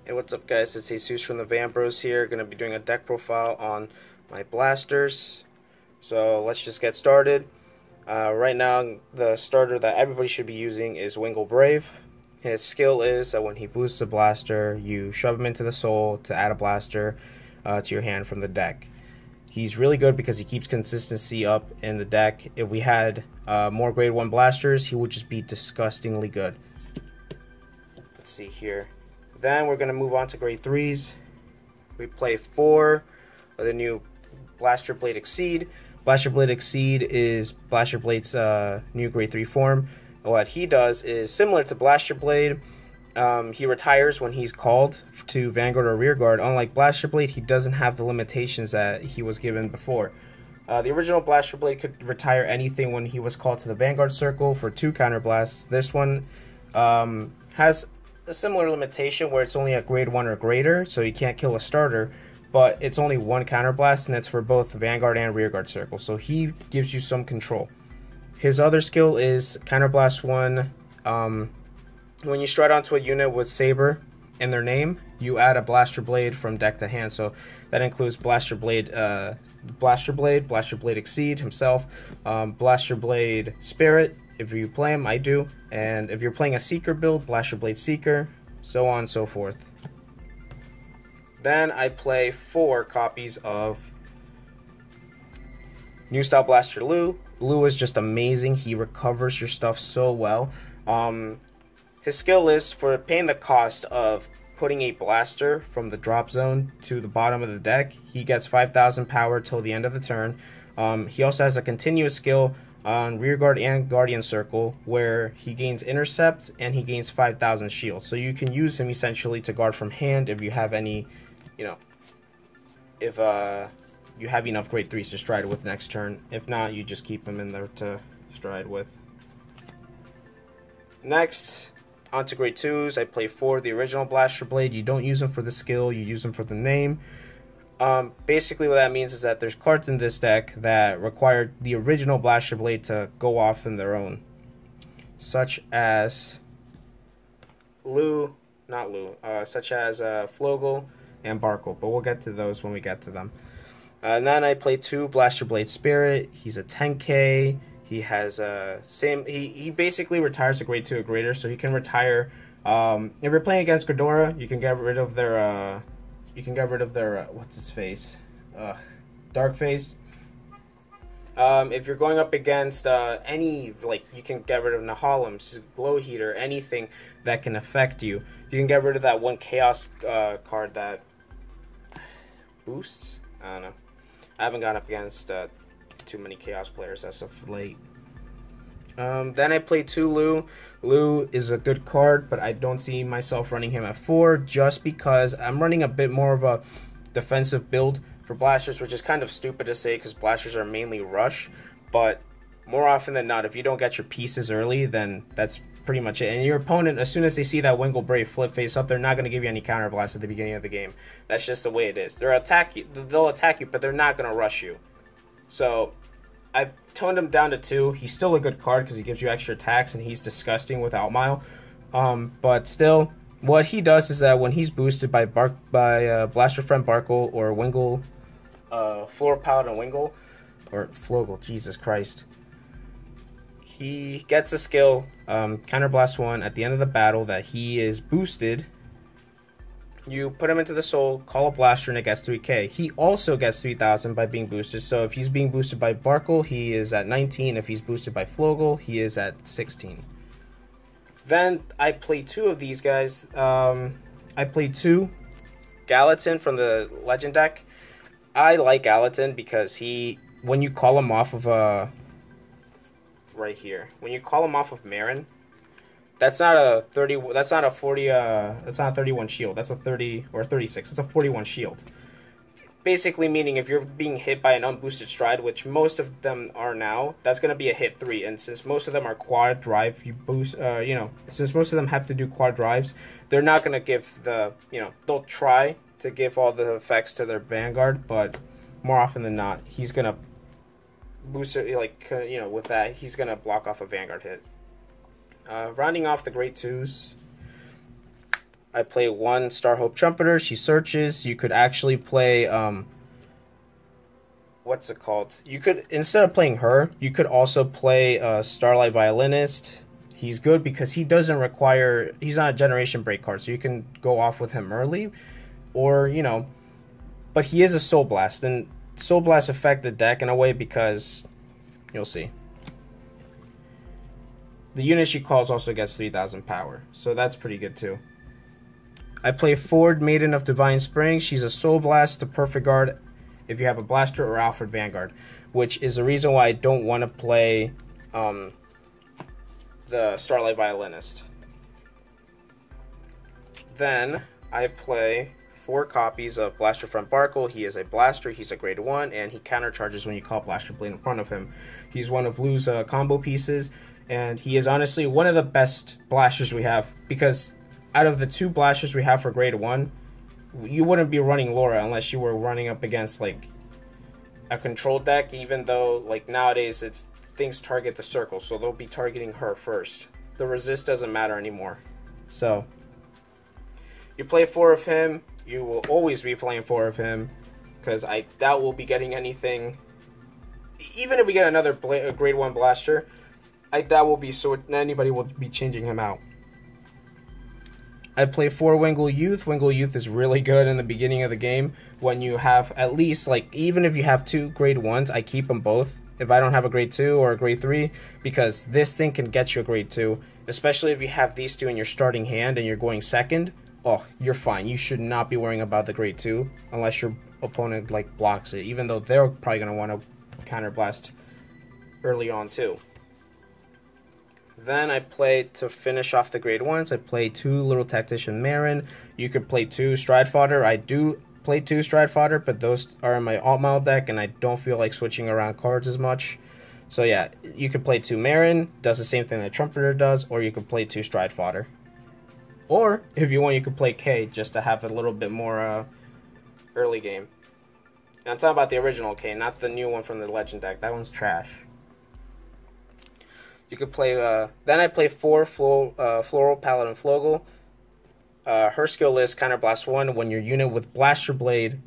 Hey, what's up guys, it's Jesus from the Van Bros here, going to be doing a deck profile on my blasters. So let's just get started. Right now the starter that everybody should be using is Wingle Brave. His skill is that when he boosts a blaster, you shove him into the soul to add a blaster to your hand from the deck. He's really good because he keeps consistency up in the deck. If we had more grade 1 blasters, he would just be disgustingly good. Let's see here. Then we're going to move on to grade 3s. We play 4 of the new Blaster Blade Exceed. Blaster Blade Exceed is Blaster Blade's new grade 3 form. What he does is similar to Blaster Blade. He retires when he's called to Vanguard or Rearguard. Unlike Blaster Blade, he doesn't have the limitations that he was given before. The original Blaster Blade could retire anything when he was called to the Vanguard circle for 2 counterblasts. This one has a similar limitation where it's only a grade 1 or greater, so you can't kill a starter, but it's only 1 counterblast, and it's for both Vanguard and Rearguard circle, so he gives you some control. His other skill is Counterblast 1. When you stride onto a unit with Saber in their name, you add a Blaster Blade from deck to hand, so that includes Blaster Blade Exceed himself, Blaster Blade Spirit, if you play him, I do. And if you're playing a Seeker build, Blaster Blade Seeker, so on and so forth. Then I play 4 copies of New Style Blaster Lou. Lou is just amazing. He recovers your stuff so well. His skill is for paying the cost of putting a blaster from the drop zone to the bottom of the deck. He gets 5,000 power till the end of the turn. He also has a continuous skill on Rearguard and Guardian Circle, where he gains Intercept and he gains 5,000 shield. So you can use him essentially to guard from hand if you have any, if you have enough grade 3s to stride with next turn. If not, you just keep him in there to stride with. Next, on to grade 2s. I play 4 the original Blaster Blade. You don't use him for the skill, you use him for the name. Basically what that means is that there's cards in this deck that require the original Blaster Blade to go off in their own, such as such as Flogel and Barkle, but we'll get to those when we get to them. And then I play 2 Blaster Blade Spirit. He's a 10k. He has he basically retires a grade 2 or greater, so he can retire. If you're playing against Ghidorah, you can get rid of their what's his face? Dark Face. If you're going up against any, you can get rid of Nahalim, Glow Heater, anything that can affect you. You can get rid of that 1 Chaos card that boosts. I don't know. I haven't gone up against too many Chaos players as of late. Then I play 2 Lou. Lou is a good card, but I don't see myself running him at 4 just because I'm running a bit more of a defensive build for blasters, which is kind of stupid to say because blasters are mainly rush, but more often than not, if you don't get your pieces early, then that's pretty much it. And your opponent, as soon as they see that Wingle Brave flip face up, they're not going to give you any counter blast at the beginning of the game. That's just the way it is. They'll attack you, but they're not going to rush you. So I've toned him down to 2. He's still a good card because he gives you extra attacks, and he's disgusting with Outmile. But still, what he does is that when he's boosted by Blaster Friend Barkle or Wingle, Floor Paladin Wingle, or Flogel, Jesus Christ, he gets a skill, Counterblast 1, at the end of the battle that he is boosted. You put him into the soul, call a blaster, and it gets 3k. He also gets 3,000 by being boosted. So if he's being boosted by Barkle, he is at 19. If he's boosted by Flogel, he is at 16. Then I play 2 of these guys. I played 2 Gallatin from the Legend deck. I like Gallatin because when you call him off of right here, when you call him off of Marin, that's not a 30. That's not a 40. That's not a 31 shield. That's a 30 or 36. It's a 41 shield. Basically, meaning if you're being hit by an unboosted stride, which most of them are now, that's going to be a hit 3. And since most of them are quad drive, since most of them have to do quad drives, they're not going to give they'll try to give all the effects to their Vanguard, but more often than not, he's going to boost it. With that, he's going to block off a Vanguard hit. Rounding off the grade 2s, I play 1 Starhope Trumpeter. She searches. You could actually play, what's it called? You could, instead of playing her, you could also play Starlight Violinist. He's good because he doesn't require, he's not a generation break card, so you can go off with him early. Or, you know, but he is a Soul Blast, and Soul Blast affect the deck in a way because, you'll see. The unit she calls also gets 3,000 power, so that's pretty good too. I play Ford, Maiden of Divine Spring. She's a Soul Blast to Perfect Guard if you have a Blaster or Alfred Vanguard, which is the reason why I don't want to play the Starlight Violinist. Then I play 4 copies of Blaster Front Barkle. He is a Blaster, he's a grade 1, and he countercharges when you call Blaster Blade in front of him. He's one of Lou's combo pieces, and he is honestly one of the best Blasters we have, because out of the 2 Blasters we have for grade 1, you wouldn't be running Laura unless you were running up against like a control deck, even though like nowadays it's things target the circle, so they'll be targeting her first. The resist doesn't matter anymore. So you play 4 of him, you will always be playing 4 of him, because I doubt we'll be getting anything. Even if we get another grade 1 Blaster, I doubt we'll be, so anybody will be changing him out. I play 4 Wingle Youth. Wingle Youth is really good in the beginning of the game when you have at least, like, even if you have 2 grade 1s, I keep them both if I don't have a grade 2 or a grade 3, because this thing can get you a grade 2, especially if you have these 2 in your starting hand and you're going second. Oh, you're fine. You should not be worrying about the grade 2 unless your opponent like blocks it, even though they're probably going to want to counter blast early on too. Then I play, to finish off the grade 1s, I play 2 Little Tactician Marin. You could play 2 Stride Fodder. I do play 2 Stride Fodder, but those are in my alt model deck, and I don't feel like switching around cards as much. So yeah, you could play 2 Marin, does the same thing that Trumpeter does, or you could play 2 Stride Fodder. Or, if you want, you could play K, just to have a little bit more early game. And I'm talking about the original K, not the new one from the Legend deck. That one's trash. You could play, then I play 4 Floral Paladin Flogel. Her skill is Counterblast 1 when your unit with Blaster Blade,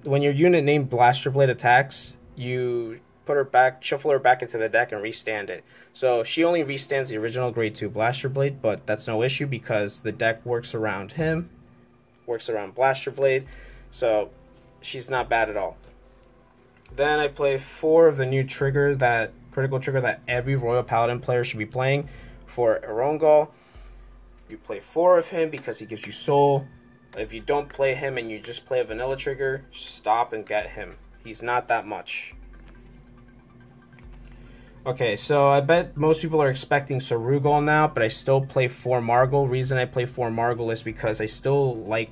when your unit named Blaster Blade attacks, you put her back, shuffle her back into the deck and restand it. So she only restands the original grade 2 Blaster Blade, but that's no issue because the deck works around him, works around Blaster Blade, so she's not bad at all. Then I play 4 of the new trigger, that critical trigger that every Royal Paladin player should be playing for Erongol. You play 4 of him because he gives you soul. If you don't play him and you just play a vanilla trigger, stop and get him. He's not that much. Okay, so I bet most people are expecting Sarugol now, but I still play 4 Margol. Reason I play 4 Margol is because I still like,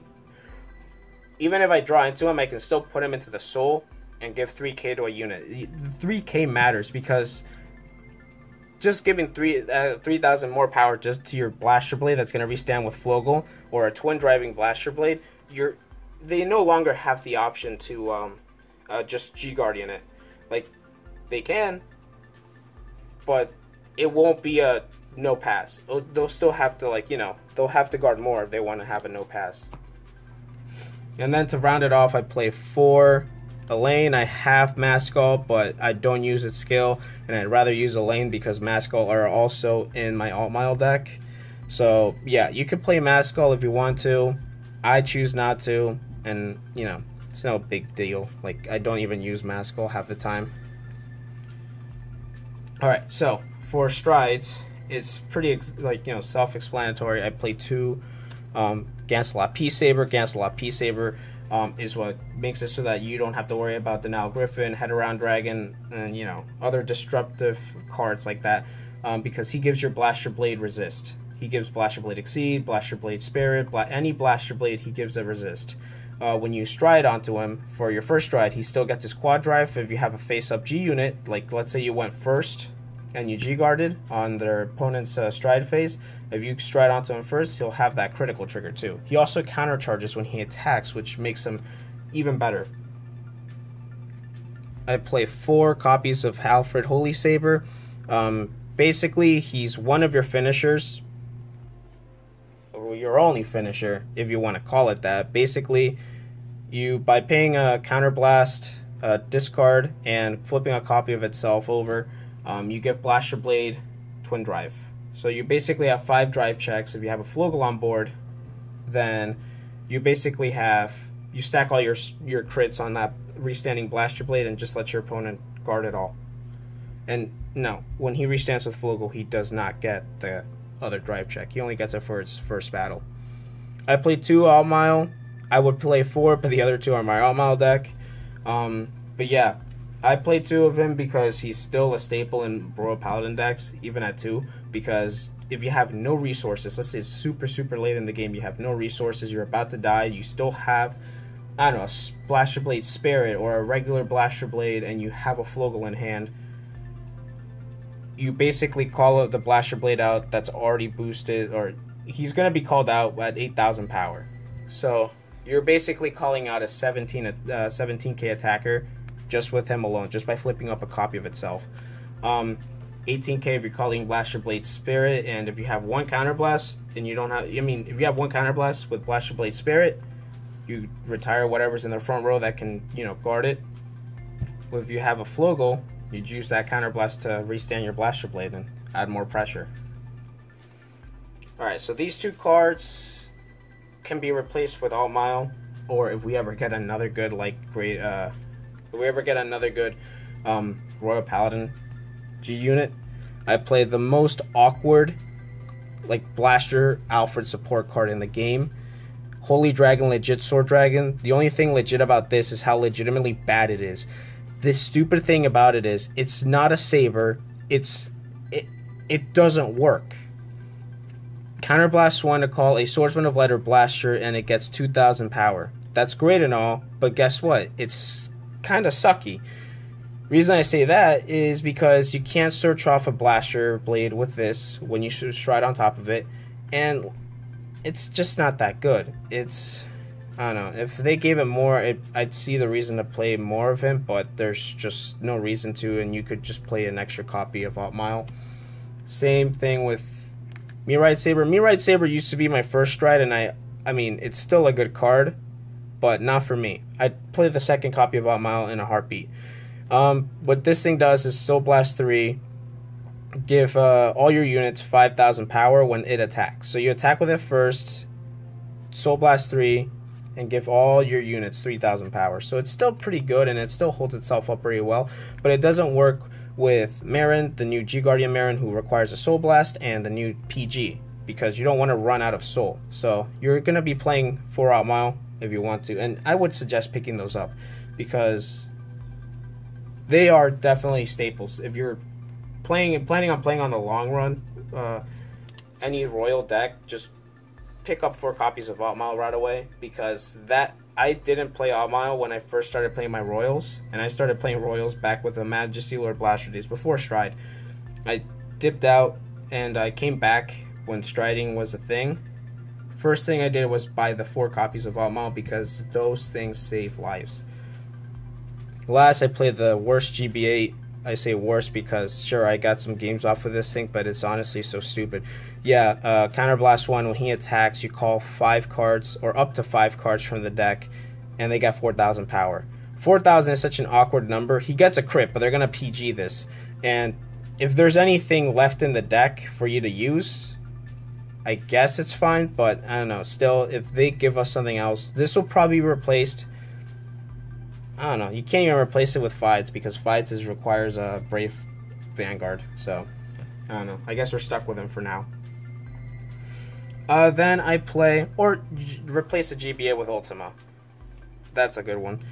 even if I draw into him, I can still put him into the soul and give 3k to a unit. 3k matters because just giving 3,000 more power just to your Blaster Blade that's going to restand with Flogel, or a twin driving Blaster Blade, they no longer have the option to just G-Guardian it. Like, they can, but it won't be a no pass. They'll still have to, like, you know, they'll have to guard more if they want to have a no pass. And then to round it off, I play 4 Elaine. I have Maskall, but I don't use its skill, and I'd rather use Elaine because Maskall are also in my alt mile deck. So yeah, you could play Maskall if you want to. I choose not to, and you know, it's no big deal. Like, I don't even use Maskall half the time. Alright, so for strides, it's pretty like, you know, self-explanatory. I play 2 Gancelot Peacesaber. Gancelot Peacesaber is what makes it so that you don't have to worry about Denial Griffin, Head Around Dragon, and, you know, other disruptive cards like that, because he gives your Blaster Blade resist. He gives Blaster Blade Exceed, Blaster Blade Spirit, any Blaster Blade he gives a resist. When you stride onto him for your first stride, he still gets his quad drive. If you have a face-up G unit, like let's say you went first and you G-guarded on their opponent's stride phase, if you stride onto him first, he'll have that critical trigger too. He also countercharges when he attacks, which makes him even better. I play 4 copies of Alfred Holy Saber. Basically, he's one of your finishers. your only finisher, if you want to call it that. Basically, you, by paying a counterblast, discard, and flipping a copy of itself over, you get Blaster Blade Twin Drive. So you basically have 5 drive checks. If you have a Flogel on board, then you basically have, you stack all your crits on that restanding Blaster Blade and just let your opponent guard it all. And no, when he restands with Flogel, he does not get the other drive check. He only gets it for his first battle. I played 2 All Mile. I would play 4, but the other 2 are my All Mile deck. But yeah, I played 2 of him because he's still a staple in Royal Paladin decks, even at 2, because if you have no resources, let's say it's super late in the game, you have no resources, you're about to die, you still have, I don't know, a Blaster Blade Spirit or a regular Blaster Blade, and you have a Flogel in hand, you basically call the Blaster Blade out that's already boosted, or he's going to be called out at 8,000 power. So you're basically calling out a 17k attacker just with him alone, just by flipping up a copy of itself. 18k if you're calling Blaster Blade Spirit, and if you have 1 counterblast, and you don't have, I mean, if you have 1 counterblast with Blaster Blade Spirit, you retire whatever's in the front row that can, you know, guard it. If you have a Flogel, you'd use that counterblast to restand your Blaster Blade and add more pressure. Alright, so these 2 cards can be replaced with All Mile, or if we ever get another good, like, great, if we ever get another good Royal Paladin G unit, I play the most awkward, like, Blaster Alfred support card in the game. Holy Dragon, legit Sword Dragon. The only thing legit about this is how legitimately bad it is. The stupid thing about it is, it's not a saber. It doesn't work. Counterblast 1 to call a Swordsman of Light or Blaster, and it gets 2,000 power. That's great and all, but guess what? It's kind of sucky. Reason I say that is because you can't search off a Blaster Blade with this when you stride on top of it, and it's just not that good. It's, I don't know, if they gave it more, I'd see the reason to play more of him, but there's just no reason to, and you could just play an extra copy of Alt Mile. Same thing with Mirite Saber. Mirite Saber used to be my first stride, and I mean, it's still a good card, but not for me. I'd play the second copy of Alt Mile in a heartbeat. What this thing does is Soul Blast 3, give all your units 5,000 power when it attacks. So you attack with it first, Soul Blast 3, and give all your units 3,000 power. So it's still pretty good, and it still holds itself up very well, but it doesn't work with Marin, the new G Guardian Marin, who requires a Soul Blast, and the new PG, because you don't want to run out of Soul. So you're going to be playing 4 Alt Mile if you want to, and I would suggest picking those up, because they are definitely staples. If you're planning on playing on the long run, any Royal deck, just pick up 4 copies of Alt Mile right away, because I didn't play Alt Mile when I first started playing my Royals, and I started playing Royals back with the Majesty Lord Blaster days before Stride. I dipped out and I came back when striding was a thing. First thing I did was buy the 4 copies of Alt Mile, because those things save lives. Last, I played the worst GB8. I say worst because, sure, I got some games off of this thing, but it's honestly so stupid. Yeah, Counterblast 1, when he attacks, you call 5 cards, or up to 5 cards from the deck, and they got 4,000 power. 4,000 is such an awkward number. He gets a crit, but they're going to PG this. And if there's anything left in the deck for you to use, I guess it's fine, but I don't know. Still, if they give us something else, this will probably be replaced. I don't know. You can't even replace it with Fights, because Fights requires a Brave Vanguard. So, I don't know. I guess we're stuck with him for now. Then I play, or replace the GBA with Ultima. That's a good one.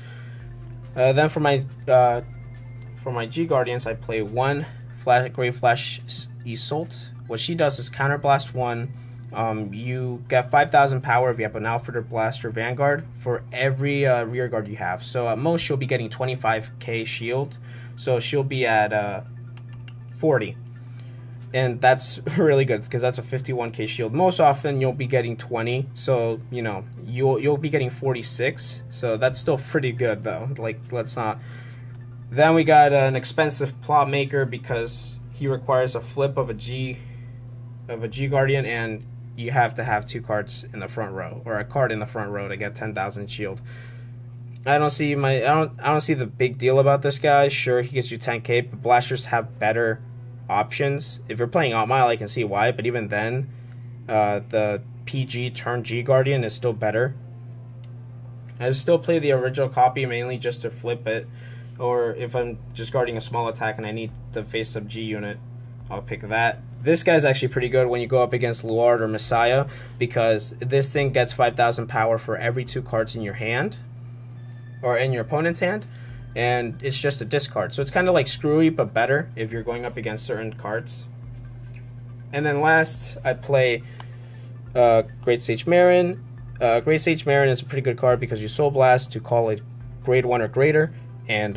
Then for my G Guardians, I play 1 Great Flash Isolt. What she does is Counterblast 1. You get 5,000 power if you have an Alfred or Blaster Vanguard for every rear guard you have. So at most she'll be getting 25k shield. So she'll be at 40. And that's really good, because that's a 51k shield. Most often you'll be getting 20. So, you know, you'll be getting 46. So that's still pretty good though. Like, let's not. Then we got an expensive Plot Maker, because he requires a flip of a G Guardian, and you have to have 2 cards in the front row, or a card in the front row to get 10,000 shield. I don't see the big deal about this guy. Sure, he gives you 10k, but blasters have better options. If you're playing Outmile, I can see why, but even then, the PG turn G Guardian is still better. I would still play the original copy mainly just to flip it, or if I'm just guarding a small attack and I need to face sub G unit, I'll pick that. This guy's actually pretty good when you go up against Luard or Messiah, because this thing gets 5,000 power for every 2 cards in your hand, or in your opponent's hand, and it's just a discard. So it's kind of like Screwy, but better if you're going up against certain cards. And then last, I play Great Sage Marin. Great Sage Marin is a pretty good card because you Soul Blast to call it grade 1 or greater, and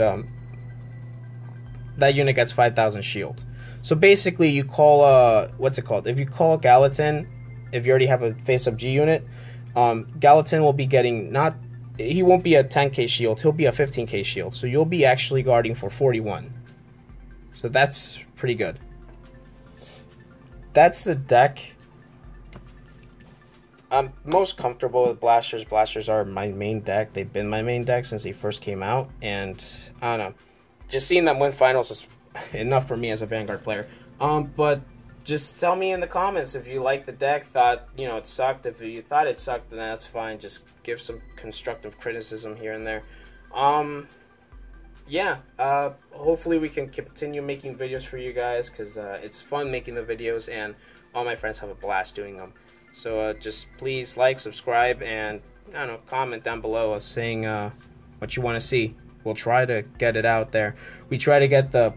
that unit gets 5,000 shield. So basically you call, what's it called? If you call Gallatin, if you already have a face-up G unit, Gallatin will be getting he won't be a 10k shield, he'll be a 15k shield. So you'll be actually guarding for 41. So that's pretty good. That's the deck. I'm most comfortable with blasters. Blasters are my main deck. They've been my main deck since they first came out, and I don't know, just seeing them win finals was enough for me as a Vanguard player. But just tell me in the comments if you liked the deck, thought it sucked. If you thought it sucked, then that's fine. Just give some constructive criticism here and there. Yeah, hopefully we can continue making videos for you guys, because it's fun making the videos, and all my friends have a blast doing them. So just please like, subscribe, and I don't know, comment down below saying what you want to see. We'll try to get it out there. We try to get the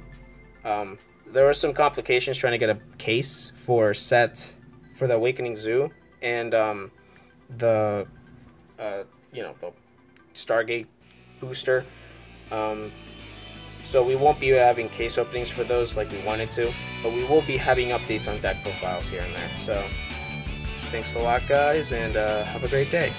there were some complications trying to get a case for the Awakening Zoo, and the the Stargate booster. So we won't be having case openings for those like we wanted to, but we will be having updates on deck profiles here and there. So thanks a lot, guys, and have a great day.